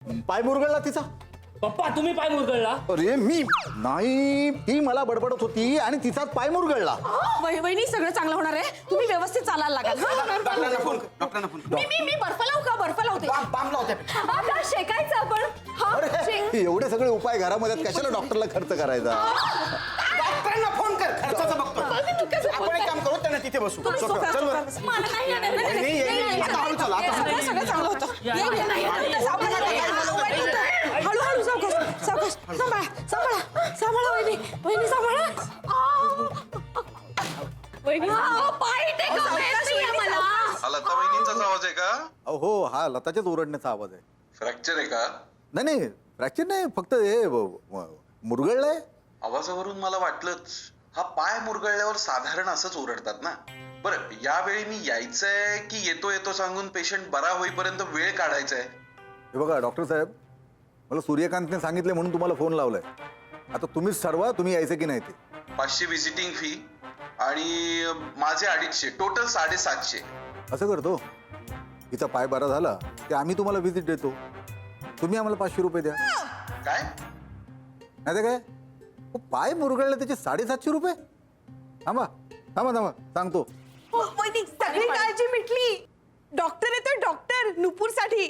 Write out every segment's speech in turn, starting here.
पाय मुरगळला तिचा. पप्पा तुम्ही पाय मुरगळला? अरे मी नाही, ती मला बडबडत होती आणि तिचाच पाय मुरगळला. वहिनी सगळं चांगलं होणार आहे. तुम्ही व्यवस्थित चालायला लागाल. डॉक्टरांना फोन कर, डॉक्टरांना फोन कर. मी बर्फ लावू का? बर्फ लावते. बाम लावते. आता शेकायचं आपण. हा, अरे एवढे सगळे उपाय घरामध्ये आहेत, कशाला डॉक्टरला खर्च करायचा. डॉक्टरांना फोन कर, खर्चाचं बघतो. आपण एक काम करू, त्यांना तिथे बसू. तुम्ही सोपं, सोफा- चल बरं. सोफा- मला नाही येणार, नाही, नाही, नाही, नाही, नाही, आता हळू चला, आता हळू. सगळं चांगलं होतं. हळूहळू सावकाश सावकाश सांभाळा सांभाळा सांभाळा वहिनी वहिनी सांभाळा. वहिनी पाय मला. हा लता वहिनींचाच आवाज आहे का? हो, हा लताच्याच ओरडण्याचा आवाज आहे. फ्रॅक्चर आहे का? नाही फ्रॅक्चर नाही, फक्त हे मुरगळलंय. आवाजावरून मला वाटलंच. हा पाय मुरगळल्यावर साधारण असंच ओरडतात ना. बरं, यावेळी मी यायचंय की येतो येतो सांगून पेशंट बरा होईपर्यंत वेळ काढायचाय? हे बघा डॉक्टर साहेब, मला सूर्यकांतने सांगितले म्हणून तुम्हाला फोन लावलाय. आता तुम्हीच ठरवा तुम्ही यायचं की नाही ते. 500 व्हिजिटिंग फी आणि माझे 250, टोटल 750. असं करतो, तिचा पाय बरा झाला की आम्ही तुम्हाला व्हिजिट देतो. तुम्ही आम्हाला 500 रुपये द्या. काय? नाही तर काय, पाय मुरगळले त्याचे 750 रुपये. थांबा थांबा थांबा सांगतो. वहिनी सगळी काळजी मिटली. डॉक्टर येतोय, डॉक्टर नुपूरसाठी.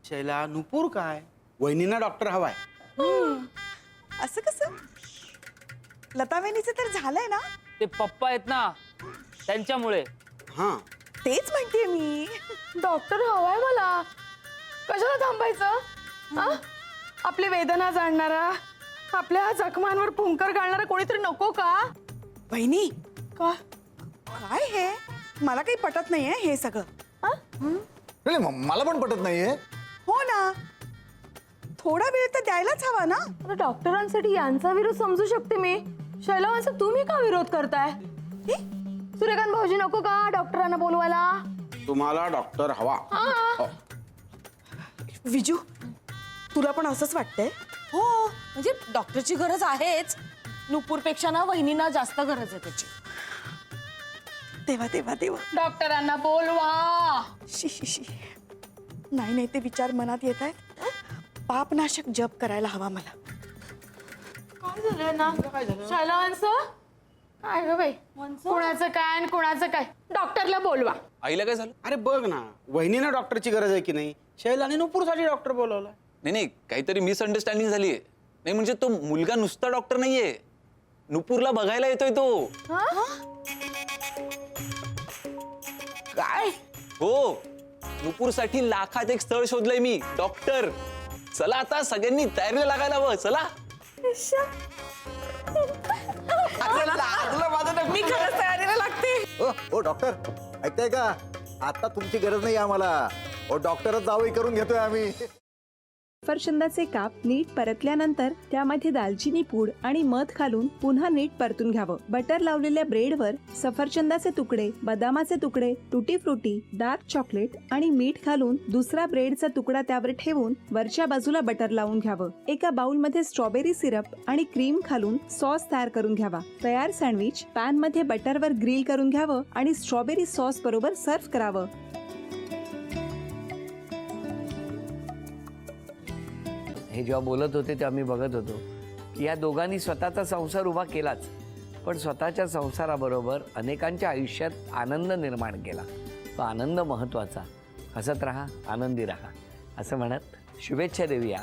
शैला, नुपूर काय? वहिनींना डॉक्टर हवाय. असं कसं? लता वहिनीचं तर झालंय ना. ते पप्पा आहेत ना, त्यांच्यामुळे. हा, तेच म्हणते मी. डॉक्टर हवाय मला. कशाला थांबायचं? हा? आपली वेदना जाणणारा, आपल्या जखमांवर फुंकर घालणारा कोणीतरी नको का? वहिनी का? काय हे? मला काही पटत नाहीये हे सगळं. नाही मला पण पटत नाहीये. हो ना, थोडा वेळ तर द्यायलाच हवा ना. आता डॉक्टरांसाठी यांचा विरोध समजू शकते मी. शैलावांचा तुम्ही का विरोध करताय? सूर्यकांत भाऊजी नको का डॉक्टरांना बोलवायला? तुम्हाला डॉक्टर हवा. हो. विजू, तुला पण असंच वाटतंय? हो, म्हणजे डॉक्टरची गरज आहेच. नुपूरपेक्षा ना वहिनींना जास्त गरज आहे त्याची. तेव्हा तेव्हा तेव्हा डॉक्टरांना बोलवा. शी. नाही ते विचार मनात येत आहेत. पापनाशक जप करायला हवा मला. काय झालं ना शैलावांचं? काय ग बाई, कोणाचं काय आणि कोणाचं काय? डॉक्टरला बोलवा. आईला काय झालं? अरे बघ ना, वहिनींना डॉक्टरची गरज आहे की नाही? शैलाने नुपूरसाठी डॉक्टर बोलवला. नाही काहीतरी मिसअंडरस्टँडिंग झालीये. नाही म्हणजे तो मुलगा नुसता डॉक्टर नाहीये, नुपूरला बघायला येतोय तो. काय? हो, नुपूरसाठी लाखात एक स्थळ शोधलंय मी. डॉक्टर, चला आता सगळ्यांनी तयारीला लागायला हवं. चला. मी खरंच तयारीला लागते. ओ डॉक्टर, ऐकताय का? आता तुमची गरज नाही आम्हाला. ओ डॉक्टरच जावई करून घेतोय आम्ही. सफरचंदाचे काप नीट परतल्यानंतर त्यामध्ये दालचिनी पूड आणि मध घालून पुन्हा नीट परतून घ्यावं. बटर लावलेल्या ब्रेडवर सफरचंदाचे तुकडे, बदामाचे तुकडे, टुटी फ्रुटी, डार्क चॉकलेट आणि मीठ घालून दुसरा ब्रेडचा तुकडा त्यावर ठेवून वरच्या बाजूला बटर लावून घ्यावं. एका बाउलमध्ये स्ट्रॉबेरी सिरप आणि क्रीम घालून सॉस तयार करून घ्यावा. तयार सँडविच पॅन मध्ये बटरवर ग्रिल करून घ्यावं आणि स्ट्रॉबेरी सॉस बरोबर सर्व्ह करावं. हे जेव्हा बोलत होते तेव्हा मी बघत होतो की या दोघांनी स्वतःचा संसार उभा केलाच, पण स्वतःच्या संसाराबरोबर अनेकांच्या आयुष्यात आनंद निर्माण केला. तो आनंद महत्त्वाचा. हसत राहा, आनंदी राहा असं म्हणत शुभेच्छा देऊया.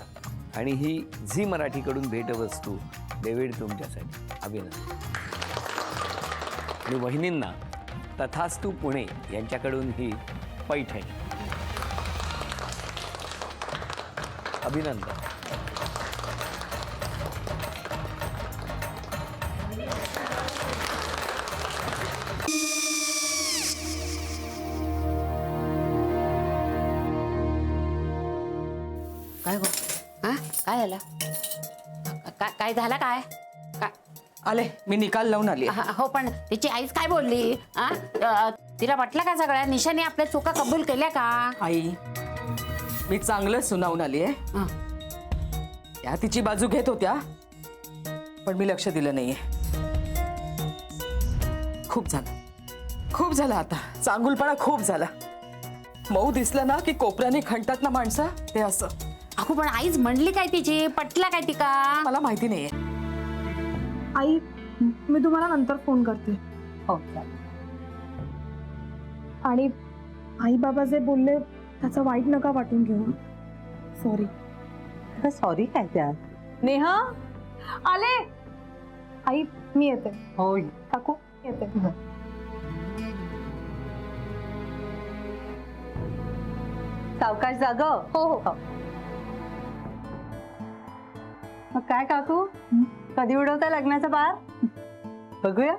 आणि ही झी मराठीकडून भेटवस्तू डेव्हिड तुमच्यासाठी. अभिनंदन. आणि वहिनींना तथास्तू पुणे यांच्याकडून ही पैठणी. अभिनंदन. काय गो? हा काय झालं? काय झालं? काय काय आले, मी निकाल लावून आली. हो, पण तिची आईच काय बोलली? तिला वाटलं का सगळ्या निशाने आपल्या चुका कबूल केल्या का? आई, मी चांगलं सुनावून आली आहे. त्या तिची बाजू घेत होत्या, पण मी लक्ष दिलं नाहीये. खूप झालं आता. चांगुलपणा खूप झाला. मऊ दिसलं ना की कोपऱ्याने खणतात ना माणसं, ते असं. अगो पण आईच म्हणली काय तिची, पटला काय ती का? मला माहिती नाहीये. आई मी तुम्हाला नंतर फोन करते. हो आणि आई बाबा जे बोलले त्याचं वाईट नका वाटून घेऊ. सॉरी. सॉरी काय त्या? नेहा आले. आई मी येते. हो काकू येते. सावकाश जाग. हो हो. मग काय काकू, कधी उडवता लग्नाचा बार? बघूया.